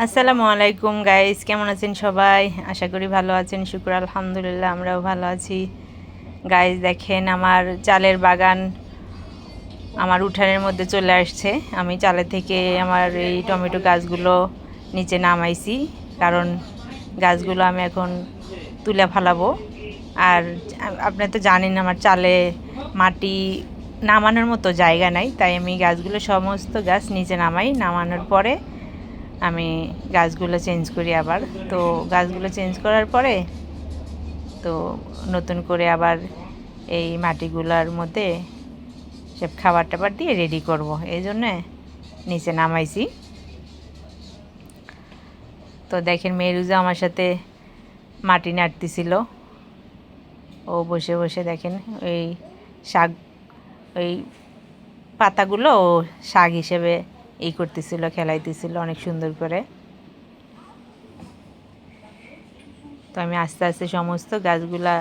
আসসালামু আলাইকুম গাইস, কেমন আছেন সবাই? আশা করি ভালো আছেন। শুকর আলহামদুলিল্লাহ, আমরাও ভালো আছি। গাইস দেখেন, আমার চালের বাগান আমার উঠানের মধ্যে চলে আসছে। আমি চালে থেকে আমার এই টমেটো গাছগুলো নিচে নামাইছি, কারণ গাছগুলো আমি এখন তুলে ফেলাবো। আর আপনি তো জানেন আমার চালে মাটি নামানোর মতো জায়গা নাই, তাই আমি গাছগুলো সমস্ত গাছ নিচে নামাই। নামানোর পরে আমি গাছগুলো চেঞ্জ করি আবার। তো গাছগুলো চেঞ্জ করার পরে তো নতুন করে আবার এই মাটিগুলোর মধ্যে সব খাবার টাবার দিয়ে রেডি করব, এই জন্যে নিচে নামাইছি। তো দেখেন, মেরুজা আমার সাথে মাটি নাড়তেছিল। ও বসে বসে দেখেন ওই শাক, ওই পাতাগুলো ও শাক হিসেবে করতেছিল, খেলাইতেছিল অনেক সুন্দর করে। তো আমি আস্তে আস্তে সমস্ত গাছগুলা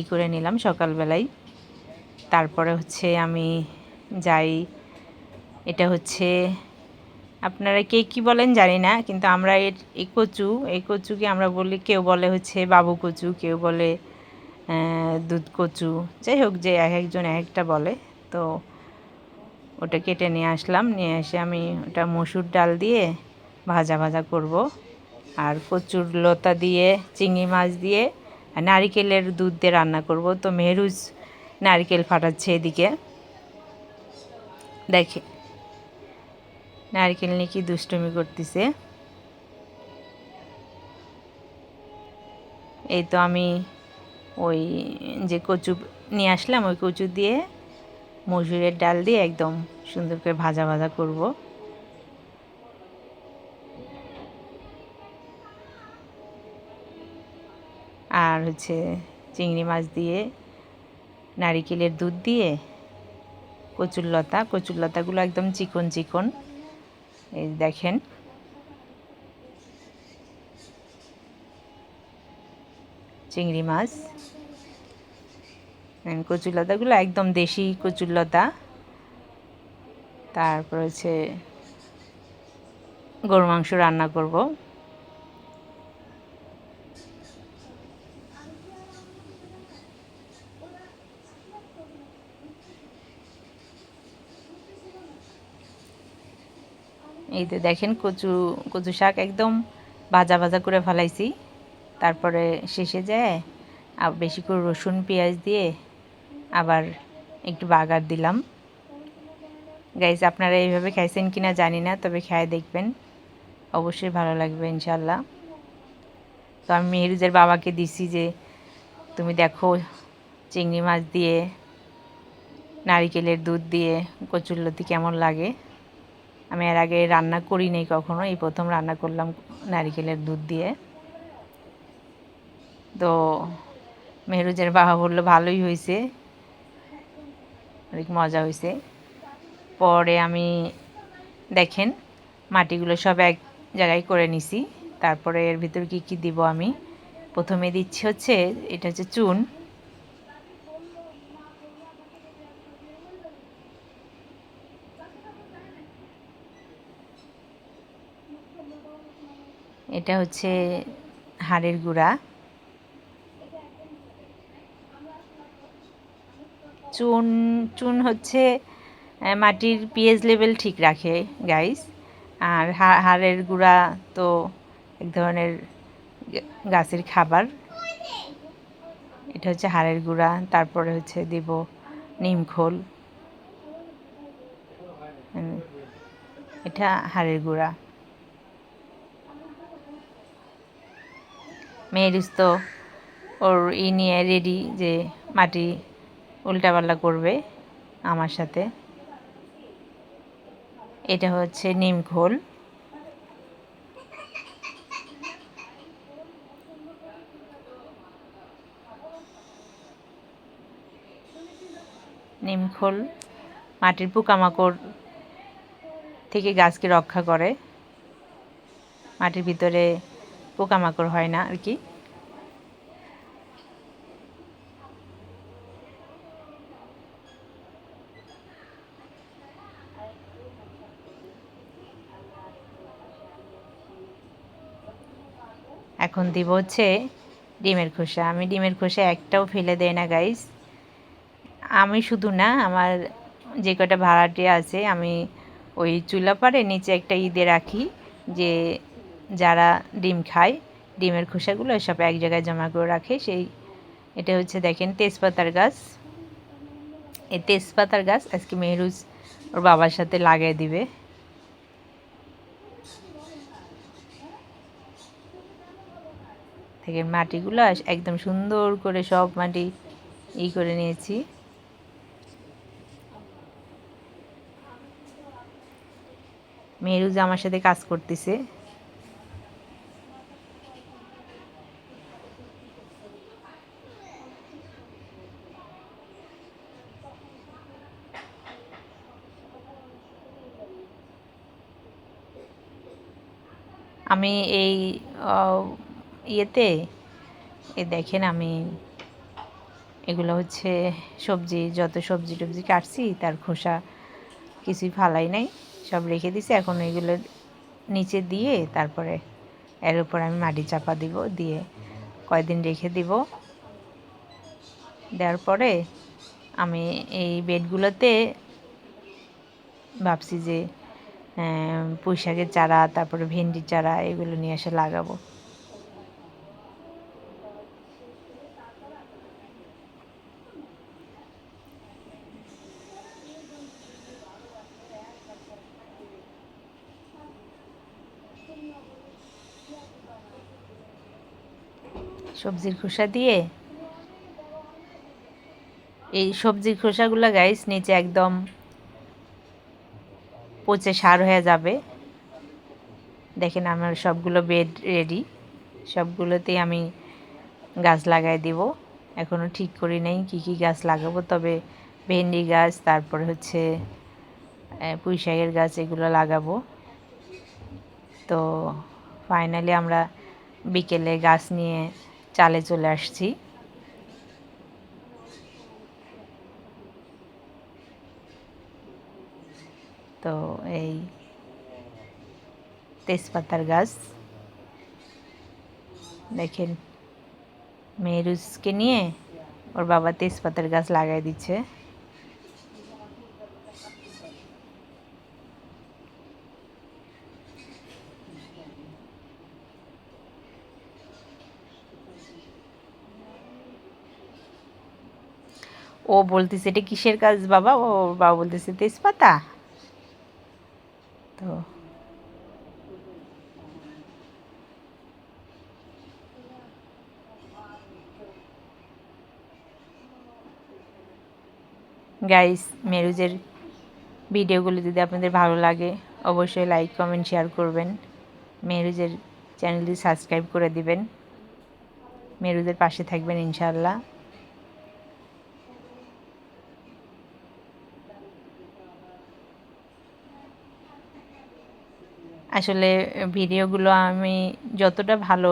করে নিলাম সকালবেলায়। তারপরে হচ্ছে আমি যাই, এটা হচ্ছে আপনারা কে কী বলেন জানি না, কিন্তু আমরা এই কচুকে আমরা বলি, কেউ বলে হচ্ছে বাবু কচু, কেউ বলে দুধ কচু, যাই হোক, যে এক একজন এক একটা বলে। তো ওটা কেটে নিয়ে আসলাম, নিয়ে এসে আমি ওটা মসুর ডাল দিয়ে ভাজা ভাজা করব, আর কচুর লতা দিয়ে, চিংড়ি মাছ দিয়ে, আর নারিকেলের দুধ দিয়ে রান্না করব। তো মেহরুজ নারকেল ফাটাচ্ছে এদিকে, দেখে নারকেল নিয়ে কি দুষ্টুমি করতেছে। এই তো আমি ওই যে কচু নিয়ে আসলাম, ওই কচু দিয়ে মসুরের ডাল দিয়ে একদম সুন্দর করে ভাজা ভাজা করব। আর হচ্ছে চিংড়ি মাছ দিয়ে, নারিকেলের দুধ দিয়ে, কচুর লতাগুলো একদম চিকন চিকন, এই দেখেন। চিংড়ি মাছ, কচুর লতাগুলো একদম দেশি কচুর লতা। তারপর হচ্ছে গরু মাংস রান্না করব। এই তো দেখেন, কচু শাক একদম ভাজা ভাজা করে ফেলাইছি। তারপরে শেষে যায় আর বেশি করে রসুন পেঁয়াজ দিয়ে আবার একটু বাগার দিলাম। গাইস, আপনারা এইভাবে খাইছেন কিনা জানি না, তবে খেয়ে দেখবেন, অবশ্যই ভালো লাগবে ইনশাল্লাহ। তো আমি মেহরুজের বাবাকে দিছি যে তুমি দেখো চিংড়ি মাছ দিয়ে, নারিকেলের দুধ দিয়ে কচুরলতি কেমন লাগে। আমি এর আগে রান্না করি নাই কখনো, এই প্রথম রান্না করলাম নারিকেলের দুধ দিয়ে। তো মেহরুজের বাবা বললো ভালোই হয়েছে, অনেক মজা হয়েছে। পরে আমি দেখেন মাটিগুলো সব এক জায়গায় করে নিছি। তারপরে এর ভিতর কি কি দিব, আমি প্রথমে দিচ্ছি হচ্ছে, এটা হচ্ছে চুন, এটা হচ্ছে হাড়ের গুঁড়া। চুন চুন হচ্ছে মাটির পিএইচ লেভেল ঠিক রাখে গাইস। আর হাড়ের গুঁড়া তো এক ধরনের গাছের খাবার, এটা হচ্ছে হাড়ের গুঁড়া। তারপরে হচ্ছে দিব নিমখোল, এটা হাড়ের গুঁড়া। মেয়েরিস তো ওর নিয়ে রেডি, যে মাটি উল্টাপাল্টা করবে আমার সাথে। এটা হচ্ছে নিমখোল, নিমখোল মাটির পোকামাকড় থেকে গাছকে রক্ষা করে, মাটির ভিতরে পোকামাকড় হয় না আর কি। এখন দিব হচ্ছে ডিমের খোসা। আমি ডিমের খোসা একটাও ফেলে দেই না গাইস। আমি শুধু না, আমার যে কটা ভাড়াটিয়া আছে, আমি ওই চুলা পাড়ে নিচে একটা ঈদে রাখি, যে যারা ডিম খায় ডিমের খোসাগুলো সব এক জায়গায় জমা করে রাখে। সেই এটা হচ্ছে দেখেন তেজপাতার গাছ। এই তেজপাতার গাছ আজকে মেহরুজ ওর বাবার সাথে লাগিয়ে দিবে। থেকে মাটিগুলো একদম সুন্দর করে সব মাটি করে নিয়েছি। মেহরুজ আমার সাথে কাজ করতেছে। আমি এই ইয়েতে দেখেন, আমি এগুলো হচ্ছে সবজি, যত সবজি টবজি কাটছি তার খোসা কিছুই ফালাই নাই, সব রেখে দিছি। এখন এগুলো নিচে দিয়ে তারপরে এর উপর আমি মাটি চাপা দিব, দিয়ে কয়েকদিন রেখে দিব। দেওয়ার পরে আমি এই বেডগুলোতে ভাবছি যে পুঁই শাকের চারা, তারপরে ভেন্ডির চারা, এগুলো নিয়ে এসে লাগাবো। সবজির খোসা দিয়ে এই সবজির খোসাগুলো গাইস নিচে একদম পচে সার হয়ে যাবে। দেখেন আমার সবগুলো বেড রেডি, সবগুলোতেই আমি গাছ লাগাই দিব। এখনও ঠিক করি নাই কী কী গাছ লাগাবো, তবে ভেন্ডি গাছ, তারপরে হচ্ছে পুঁই শাকের গাছ, এগুলো লাগাবো। তো ফাইনালি আমরা বিকেলে গাছ নিয়ে চালে চলে আসছি। তো এই তেজপাতার গাছ দেখেন, মেহরুজকে নিয়ে ওর বাবা তেজপাতার গাছ লাগাই দিচ্ছে। ও বলতেছে এটা কিসের কাজ বাবা? ও বাবা বলতেছে তেজপাতা। তো গাইস, মেহরুজের ভিডিওগুলো যদি আপনাদের ভালো লাগে অবশ্যই লাইক কমেন্ট শেয়ার করবেন। মেহরুজের চ্যানেলটি সাবস্ক্রাইব করে দিবেন। মেহরুজের পাশে থাকবেন ইনশাআল্লাহ। আসলে ভিডিওগুলো আমি যতটা ভালো,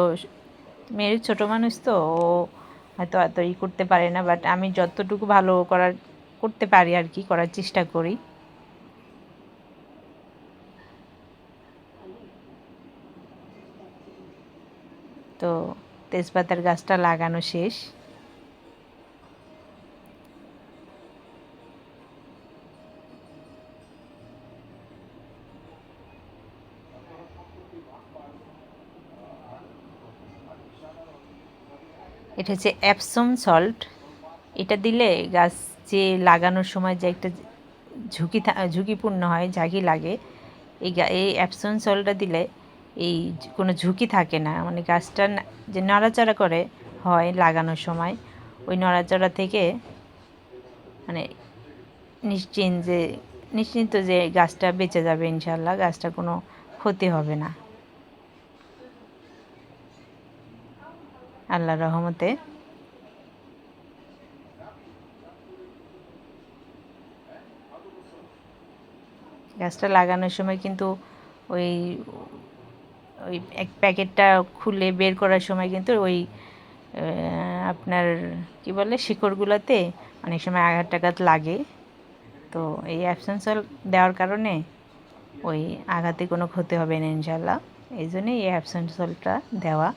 মেয়ের ছোট মানুষ তো, ও হয়তো এত করতে পারে না, বাট আমি যতটুকু ভালো করতে পারি আর কি, করার চেষ্টা করি। তো তেজপাতার গাছটা লাগানো শেষ। এটা হচ্ছে অ্যাপসম সল্ট। এটা দিলে গাছ যে লাগানোর সময় যে একটা ঝুঁকিপূর্ণ হয়, ঝাঁকি লাগে, এই অ্যাপসম সল্টটা দিলে এই কোনো ঝুঁকি থাকে না। মানে গাছটা যে নড়াচড়া করে হয় লাগানোর সময়, ওই নড়াচড়া থেকে মানে নিশ্চিন্ত যে গাছটা বেঁচে যাবে ইনশাল্লাহ, গাছটা কোনো ক্ষতি হবে না আল্লাহর রহমতে। গাছটা লাগানোর সময় কিন্তু ওই ওই এক প্যাকেটটা খুলে বের করার সময় কিন্তু ওই আপনার কি বলে শিকড়গুলোতে অনেক সময় আঘাত টাঘাত লাগে। তো এই অ্যাবসেন্সল দেওয়ার কারণে ওই আঘাতে কোনো ক্ষতি হবে না ইনশাল্লাহ। এই জন্যই এই অ্যাবসেন্সলটা দেওয়া।